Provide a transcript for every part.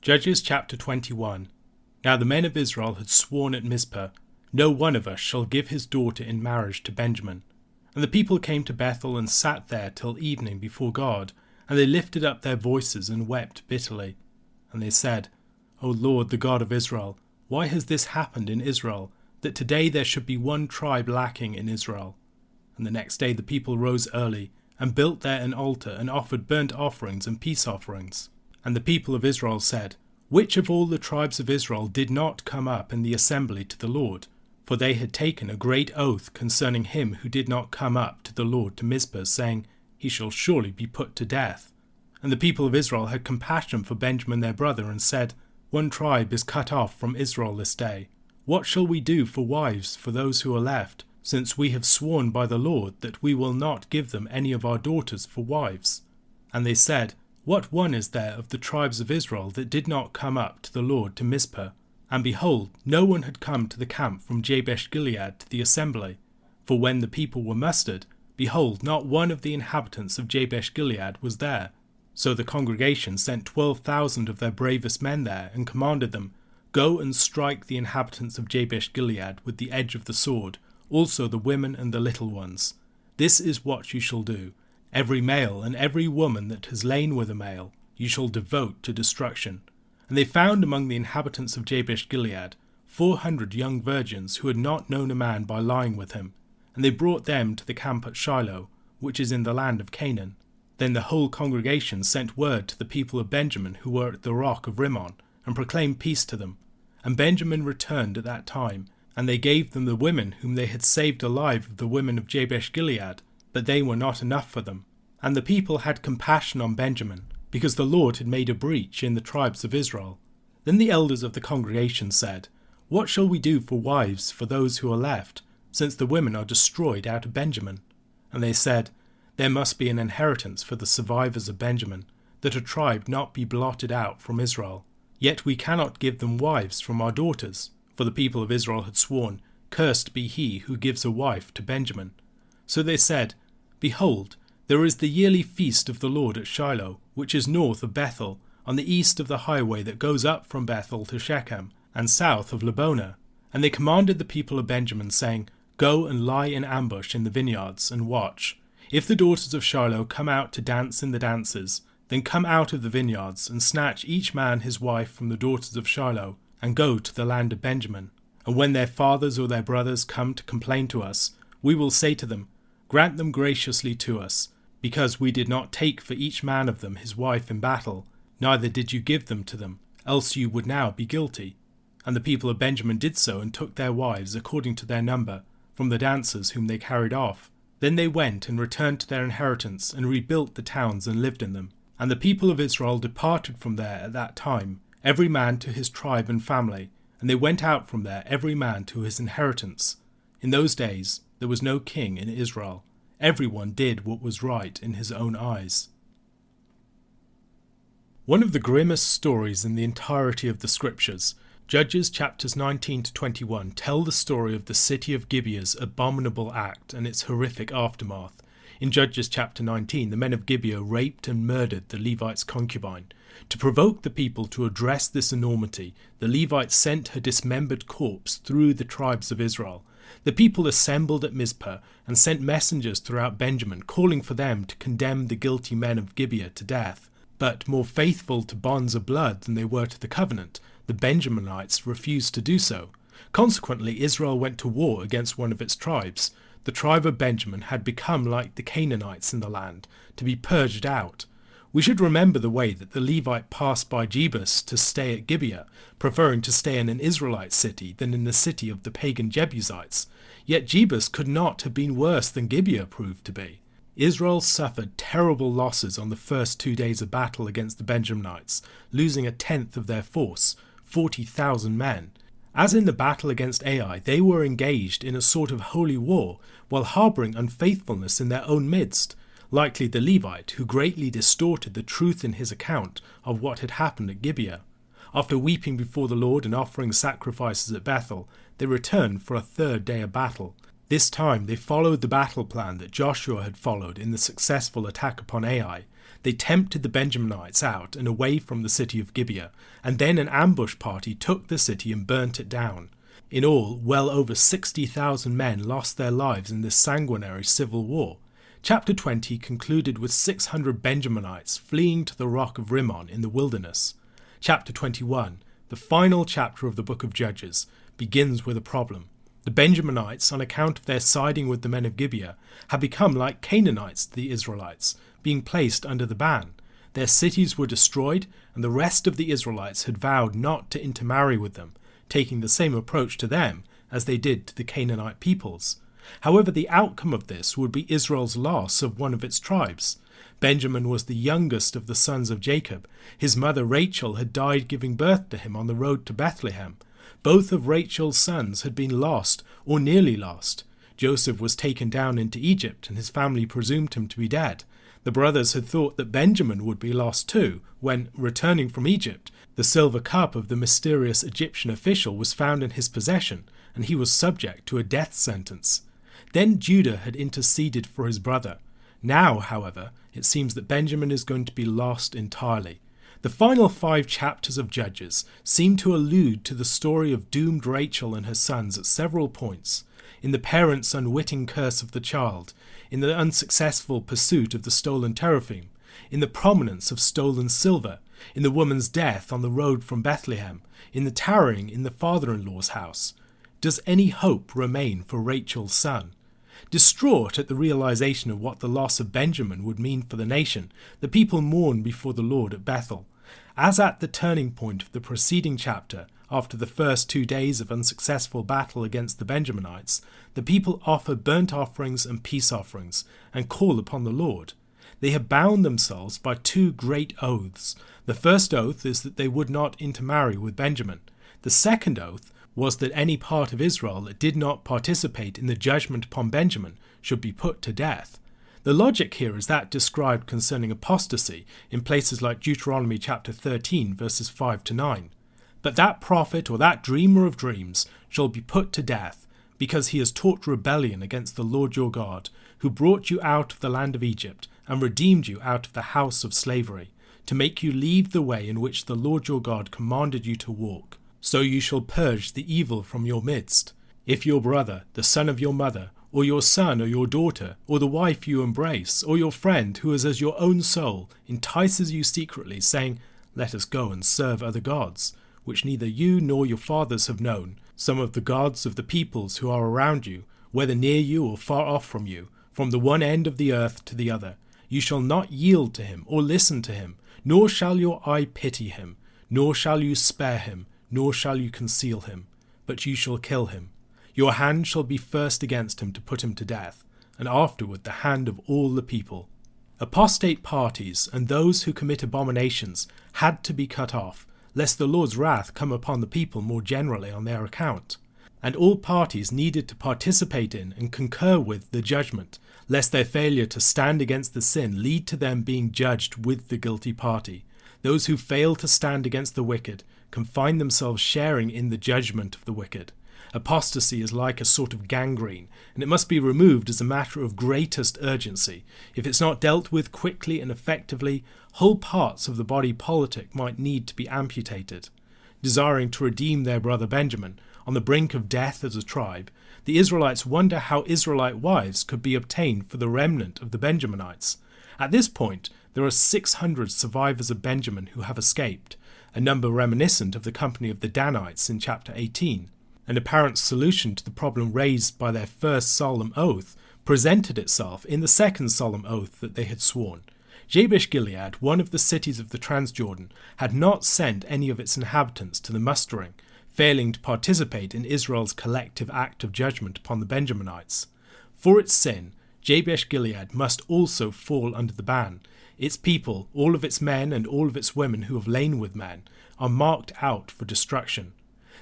Judges chapter 21. Now the men of Israel had sworn at Mizpah, "No one of us shall give his daughter in marriage to Benjamin." And the people came to Bethel and sat there till evening before God, and they lifted up their voices and wept bitterly. And they said, "O Lord, the God of Israel, why has this happened in Israel, that today there should be one tribe lacking in Israel?" And the next day the people rose early, and built there an altar, and offered burnt offerings and peace offerings. And the people of Israel said, "Which of all the tribes of Israel did not come up in the assembly to the Lord?" For they had taken a great oath concerning him who did not come up to the Lord to Mizpah, saying, "He shall surely be put to death." And the people of Israel had compassion for Benjamin their brother, and said, "One tribe is cut off from Israel this day. What shall we do for wives for those who are left, since we have sworn by the Lord that we will not give them any of our daughters for wives?" And they said, "What one is there of the tribes of Israel that did not come up to the Lord to Mizpah?" And behold, no one had come to the camp from Jabesh-Gilead to the assembly. For when the people were mustered, behold, not one of the inhabitants of Jabesh-Gilead was there. So the congregation sent 12,000 of their bravest men there, and commanded them, "Go and strike the inhabitants of Jabesh-Gilead with the edge of the sword, also the women and the little ones. This is what you shall do. Every male and every woman that has lain with a male you shall devote to destruction." And they found among the inhabitants of Jabesh-Gilead 400 young virgins who had not known a man by lying with him, and they brought them to the camp at Shiloh, which is in the land of Canaan. Then the whole congregation sent word to the people of Benjamin who were at the rock of Rimmon, and proclaimed peace to them. And Benjamin returned at that time, and they gave them the women whom they had saved alive of the women of Jabesh-Gilead, but they were not enough for them. And the people had compassion on Benjamin, because the Lord had made a breach in the tribes of Israel. Then the elders of the congregation said, "What shall we do for wives for those who are left, since the women are destroyed out of Benjamin?" And they said, "There must be an inheritance for the survivors of Benjamin, that a tribe not be blotted out from Israel. Yet we cannot give them wives from our daughters." For the people of Israel had sworn, "Cursed be he who gives a wife to Benjamin." So they said, "Behold, there is the yearly feast of the Lord at Shiloh, which is north of Bethel, on the east of the highway that goes up from Bethel to Shechem, and south of Lebonah." And they commanded the people of Benjamin, saying, "Go and lie in ambush in the vineyards, and watch. If the daughters of Shiloh come out to dance in the dances, then come out of the vineyards, and snatch each man his wife from the daughters of Shiloh, and go to the land of Benjamin. And when their fathers or their brothers come to complain to us, we will say to them, Grant them graciously to us, because we did not take for each man of them his wife in battle, neither did you give them to them, else you would now be guilty." And the people of Benjamin did so, and took their wives according to their number, from the dancers whom they carried off. Then they went and returned to their inheritance, and rebuilt the towns and lived in them. And the people of Israel departed from there at that time, every man to his tribe and family, and they went out from there every man to his inheritance. In those days there was no king in Israel. Everyone did what was right in his own eyes. One of the grimmest stories in the entirety of the scriptures, Judges chapters 19 to 21, tell the story of the city of Gibeah's abominable act and its horrific aftermath. In Judges chapter 19, the men of Gibeah raped and murdered the Levite's concubine. To provoke the people to address this enormity, the Levites sent her dismembered corpse through the tribes of Israel. The people assembled at Mizpah and sent messengers throughout Benjamin, calling for them to condemn the guilty men of Gibeah to death. But more faithful to bonds of blood than they were to the covenant, the Benjaminites refused to do so. Consequently, Israel went to war against one of its tribes. The tribe of Benjamin had become like the Canaanites in the land, to be purged out. We should remember the way that the Levite passed by Jebus to stay at Gibeah, preferring to stay in an Israelite city than in the city of the pagan Jebusites. Yet Jebus could not have been worse than Gibeah proved to be. Israel suffered terrible losses on the first 2 days of battle against the Benjaminites, losing 1/10 of their force, 40,000 men. As in the battle against Ai, they were engaged in a sort of holy war, while harbouring unfaithfulness in their own midst. Likely the Levite, who greatly distorted the truth in his account of what had happened at Gibeah. After weeping before the Lord and offering sacrifices at Bethel, they returned for a 3rd day of battle. This time they followed the battle plan that Joshua had followed in the successful attack upon Ai. They tempted the Benjaminites out and away from the city of Gibeah, and then an ambush party took the city and burnt it down. In all, well over 60,000 men lost their lives in this sanguinary civil war. Chapter 20 concluded with 600 Benjaminites fleeing to the rock of Rimmon in the wilderness. Chapter 21, the final chapter of the book of Judges, begins with a problem. The Benjaminites, on account of their siding with the men of Gibeah, had become like Canaanites to the Israelites, being placed under the ban. Their cities were destroyed, and the rest of the Israelites had vowed not to intermarry with them, taking the same approach to them as they did to the Canaanite peoples. However, the outcome of this would be Israel's loss of one of its tribes. Benjamin was the youngest of the sons of Jacob. His mother Rachel had died giving birth to him on the road to Bethlehem. Both of Rachel's sons had been lost, or nearly lost. Joseph was taken down into Egypt, and his family presumed him to be dead. The brothers had thought that Benjamin would be lost too, when, returning from Egypt, the silver cup of the mysterious Egyptian official was found in his possession, and he was subject to a death sentence. Then Judah had interceded for his brother. Now, however, it seems that Benjamin is going to be lost entirely. The final 5 chapters of Judges seem to allude to the story of doomed Rachel and her sons at several points. In the parents' unwitting curse of the child, in the unsuccessful pursuit of the stolen teraphim, in the prominence of stolen silver, in the woman's death on the road from Bethlehem, in the tarrying in the father-in-law's house. Does any hope remain for Rachel's son? Distraught at the realization of what the loss of Benjamin would mean for the nation, the people mourn before the Lord at Bethel. As at the turning point of the preceding chapter, after the first 2 days of unsuccessful battle against the Benjaminites, the people offer burnt offerings and peace offerings, and call upon the Lord. They have bound themselves by 2 great oaths. The first oath is that they would not intermarry with Benjamin. The second oath was that any part of Israel that did not participate in the judgment upon Benjamin should be put to death. The logic here is that described concerning apostasy in places like Deuteronomy chapter 13 verses 5 to 9. But that prophet or that dreamer of dreams shall be put to death, because he has taught rebellion against the Lord your God, who brought you out of the land of Egypt and redeemed you out of the house of slavery, to make you leave the way in which the Lord your God commanded you to walk. So you shall purge the evil from your midst. If your brother, the son of your mother, or your son or your daughter, or the wife you embrace, or your friend who is as your own soul, entices you secretly, saying, Let us go and serve other gods, which neither you nor your fathers have known, some of the gods of the peoples who are around you, whether near you or far off from you, from the one end of the earth to the other, you shall not yield to him or listen to him, nor shall your eye pity him, nor shall you spare him, nor shall you conceal him, but you shall kill him. Your hand shall be first against him to put him to death, and afterward the hand of all the people. Apostate parties and those who commit abominations had to be cut off, lest the Lord's wrath come upon the people more generally on their account. And all parties needed to participate in and concur with the judgment, lest their failure to stand against the sin lead to them being judged with the guilty party. Those who fail to stand against the wicked can find themselves sharing in the judgment of the wicked. Apostasy is like a sort of gangrene, and it must be removed as a matter of greatest urgency. If it's not dealt with quickly and effectively, whole parts of the body politic might need to be amputated. Desiring to redeem their brother Benjamin, on the brink of death as a tribe, the Israelites wonder how Israelite wives could be obtained for the remnant of the Benjaminites. At this point, there are 600 survivors of Benjamin who have escaped, a number reminiscent of the company of the Danites in chapter 18. An apparent solution to the problem raised by their first solemn oath presented itself in the second solemn oath that they had sworn. Jabesh-Gilead, one of the cities of the Transjordan, had not sent any of its inhabitants to the mustering, failing to participate in Israel's collective act of judgment upon the Benjaminites. For its sin, Jabesh-Gilead must also fall under the ban. Its people, all of its men and all of its women who have lain with men, are marked out for destruction.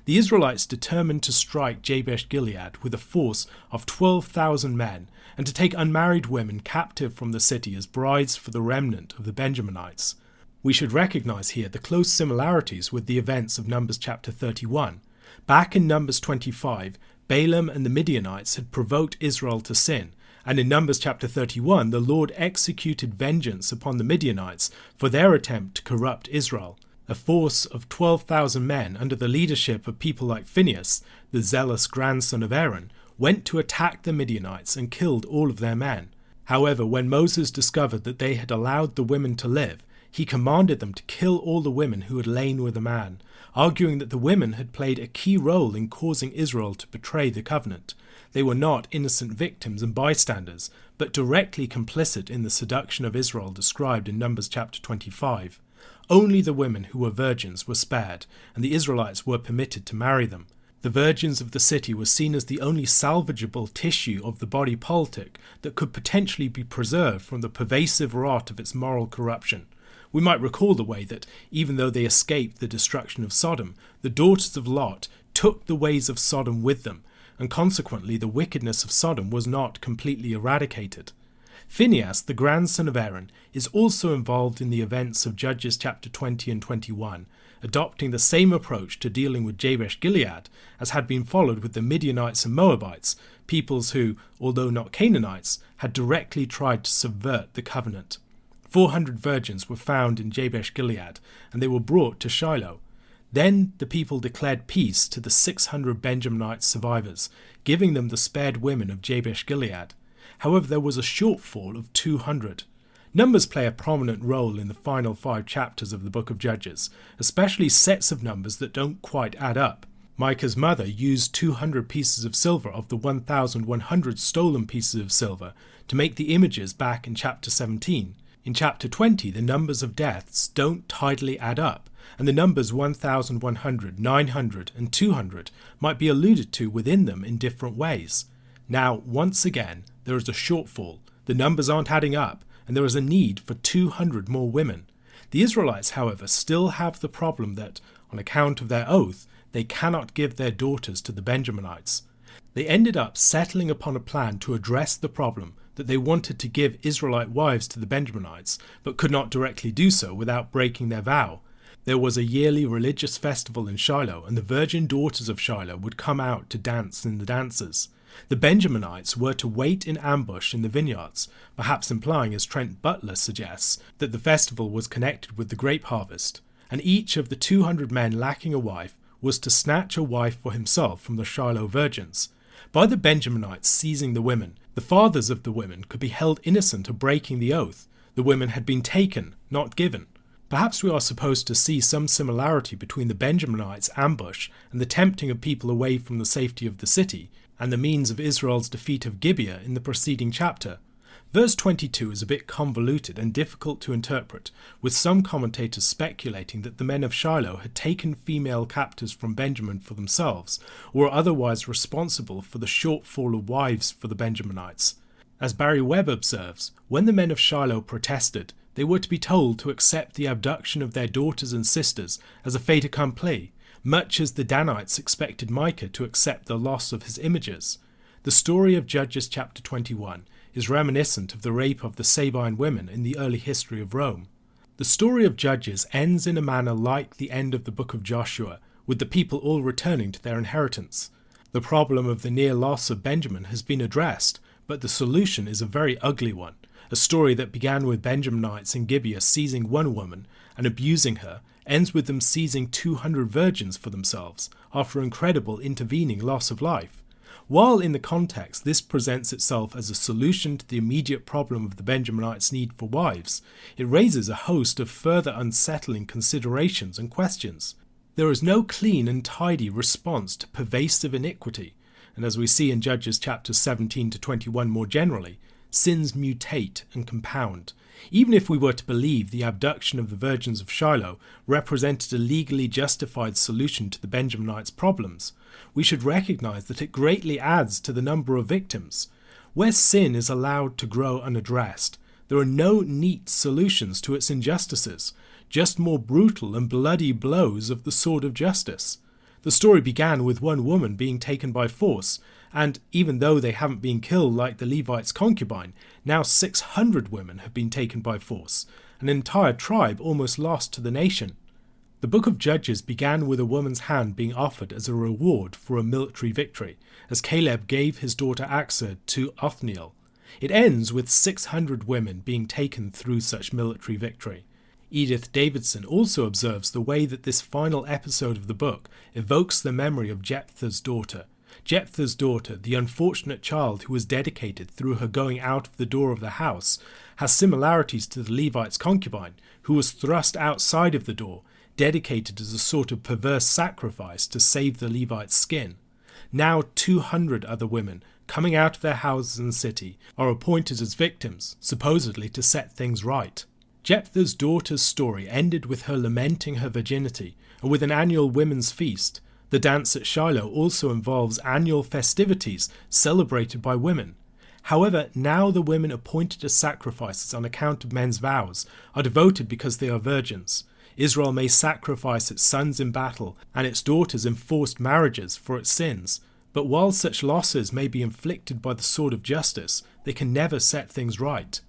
The Israelites determined to strike Jabesh-Gilead with a force of 12,000 men and to take unmarried women captive from the city as brides for the remnant of the Benjaminites. We should recognize here the close similarities with the events of Numbers chapter 31. Back in Numbers 25, Balaam and the Midianites had provoked Israel to sin, And in Numbers chapter 31, the Lord executed vengeance upon the Midianites for their attempt to corrupt Israel. A force of 12,000 men under the leadership of people like Phineas, the zealous grandson of Aaron, went to attack the Midianites and killed all of their men. However, when Moses discovered that they had allowed the women to live, he commanded them to kill all the women who had lain with a man, arguing that the women had played a key role in causing Israel to betray the covenant. They were not innocent victims and bystanders, but directly complicit in the seduction of Israel described in Numbers chapter 25. Only the women who were virgins were spared, and the Israelites were permitted to marry them. The virgins of the city were seen as the only salvageable tissue of the body politic that could potentially be preserved from the pervasive rot of its moral corruption. We might recall the way that, even though they escaped the destruction of Sodom, the daughters of Lot took the ways of Sodom with them, and consequently the wickedness of Sodom was not completely eradicated. Phineas, the grandson of Aaron, is also involved in the events of Judges chapter 20 and 21, adopting the same approach to dealing with Jabesh-Gilead as had been followed with the Midianites and Moabites, peoples who, although not Canaanites, had directly tried to subvert the covenant. 400 virgins were found in Jabesh-Gilead, and they were brought to Shiloh. Then the people declared peace to the 600 Benjaminite survivors, giving them the spared women of Jabesh-Gilead. However, there was a shortfall of 200. Numbers play a prominent role in the final 5 chapters of the book of Judges, especially sets of numbers that don't quite add up. Micah's mother used 200 pieces of silver of the 1,100 stolen pieces of silver to make the images back in chapter 17. In chapter 20, the numbers of deaths don't tidily add up, and the numbers 1,100, 900, and 200 might be alluded to within them in different ways. Now, once again, there is a shortfall. The numbers aren't adding up, and there is a need for 200 more women. The Israelites, however, still have the problem that, on account of their oath, they cannot give their daughters to the Benjaminites. They ended up settling upon a plan to address the problem that they wanted to give Israelite wives to the Benjaminites, but could not directly do so without breaking their vow. There was a yearly religious festival in Shiloh, and the virgin daughters of Shiloh would come out to dance in the dances. The Benjaminites were to wait in ambush in the vineyards, perhaps implying, as Trent Butler suggests, that the festival was connected with the grape harvest, and each of the 200 men lacking a wife was to snatch a wife for himself from the Shiloh virgins. By the Benjaminites seizing the women, the fathers of the women could be held innocent of breaking the oath. The women had been taken, not given. Perhaps we are supposed to see some similarity between the Benjaminites' ambush and the tempting of people away from the safety of the city, and the means of Israel's defeat of Gibeah in the preceding chapter. Verse 22 is a bit convoluted and difficult to interpret, with some commentators speculating that the men of Shiloh had taken female captives from Benjamin for themselves, or were otherwise responsible for the shortfall of wives for the Benjaminites. As Barry Webb observes, when the men of Shiloh protested, they were to be told to accept the abduction of their daughters and sisters as a fait accompli, much as the Danites expected Micah to accept the loss of his images. The story of Judges chapter 21 is reminiscent of the rape of the Sabine women in the early history of Rome. The story of Judges ends in a manner like the end of the book of Joshua, with the people all returning to their inheritance. The problem of the near loss of Benjamin has been addressed, but the solution is a very ugly one. A story that began with Benjaminites in Gibeah seizing one woman and abusing her ends with them seizing 200 virgins for themselves after incredible intervening loss of life. While in the context this presents itself as a solution to the immediate problem of the Benjaminites' need for wives, it raises a host of further unsettling considerations and questions. There is no clean and tidy response to pervasive iniquity, and as we see in Judges chapters 17 to 21 more generally, sins mutate and compound. Even if we were to believe the abduction of the virgins of Shiloh represented a legally justified solution to the Benjaminites' problems, we should recognize that it greatly adds to the number of victims. Where sin is allowed to grow unaddressed, there are no neat solutions to its injustices, just more brutal and bloody blows of the sword of justice. The story began with one woman being taken by force, and even though they haven't been killed like the Levite's concubine, now 600 women have been taken by force, an entire tribe almost lost to the nation. The book of Judges began with a woman's hand being offered as a reward for a military victory, as Caleb gave his daughter Achsah to Othniel. It ends with 600 women being taken through such military victory. Edith Davidson also observes the way that this final episode of the book evokes the memory of Jephthah's daughter. Jephthah's daughter, the unfortunate child who was dedicated through her going out of the door of the house, has similarities to the Levite's concubine, who was thrust outside of the door, dedicated as a sort of perverse sacrifice to save the Levite's skin. Now 200 other women, coming out of their houses in the city, are appointed as victims, supposedly to set things right. Jephthah's daughter's story ended with her lamenting her virginity, and with an annual women's feast. The dance at Shiloh also involves annual festivities celebrated by women. However, now the women appointed as sacrifices on account of men's vows are devoted because they are virgins. Israel may sacrifice its sons in battle and its daughters in forced marriages for its sins, but while such losses may be inflicted by the sword of justice, they can never set things right.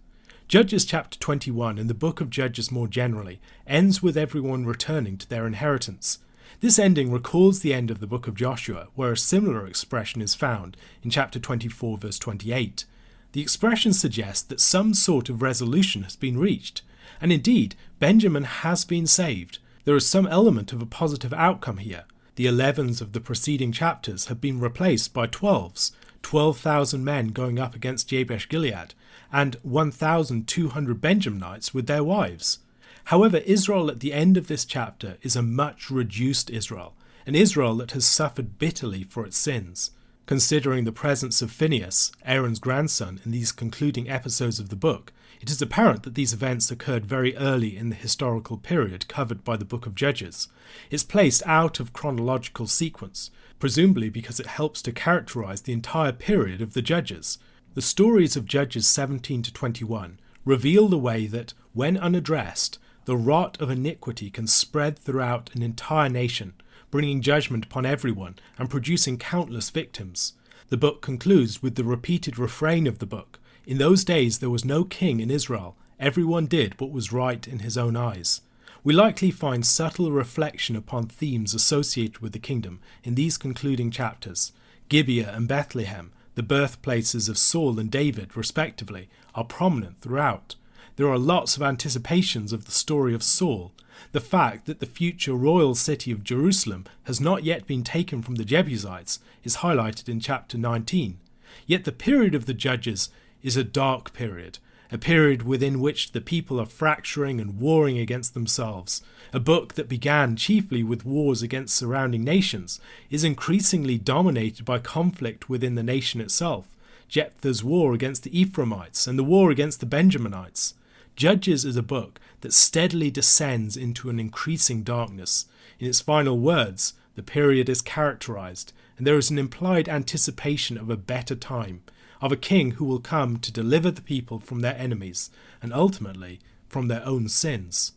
Judges chapter 21 and the book of Judges more generally ends with everyone returning to their inheritance. This ending recalls the end of the book of Joshua, where a similar expression is found in chapter 24 verse 28. The expression suggests that some sort of resolution has been reached, and indeed Benjamin has been saved. There is some element of a positive outcome here. The 11s of the preceding chapters have been replaced by 12s, 12,000 men going up against Jabesh-Gilead, and 1,200 Benjaminites with their wives. However, Israel at the end of this chapter is a much reduced Israel, an Israel that has suffered bitterly for its sins. Considering the presence of Phineas, Aaron's grandson, in these concluding episodes of the book, it is apparent that these events occurred very early in the historical period covered by the book of Judges. It's placed out of chronological sequence, presumably because it helps to characterize the entire period of the Judges. The stories of Judges 17 to 21 reveal the way that, when unaddressed, the rot of iniquity can spread throughout an entire nation, bringing judgment upon everyone and producing countless victims. The book concludes with the repeated refrain of the book: "In those days there was no king in Israel, everyone did what was right in his own eyes." We likely find subtle reflection upon themes associated with the kingdom in these concluding chapters. Gibeah and Bethlehem, the birthplaces of Saul and David, respectively, are prominent throughout. There are lots of anticipations of the story of Saul. The fact that the future royal city of Jerusalem has not yet been taken from the Jebusites is highlighted in chapter 19. Yet the period of the Judges is a dark period, a period within which the people are fracturing and warring against themselves. A book that began chiefly with wars against surrounding nations is increasingly dominated by conflict within the nation itself. Jephthah's war against the Ephraimites and the war against the Benjaminites. Judges is a book that steadily descends into an increasing darkness. In its final words, the period is characterized, and there is an implied anticipation of a better time, of a king who will come to deliver the people from their enemies, and ultimately from their own sins.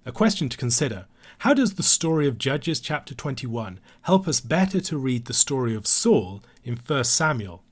A question to consider: how does the story of Judges chapter 21 help us better to read the story of Saul in 1 Samuel?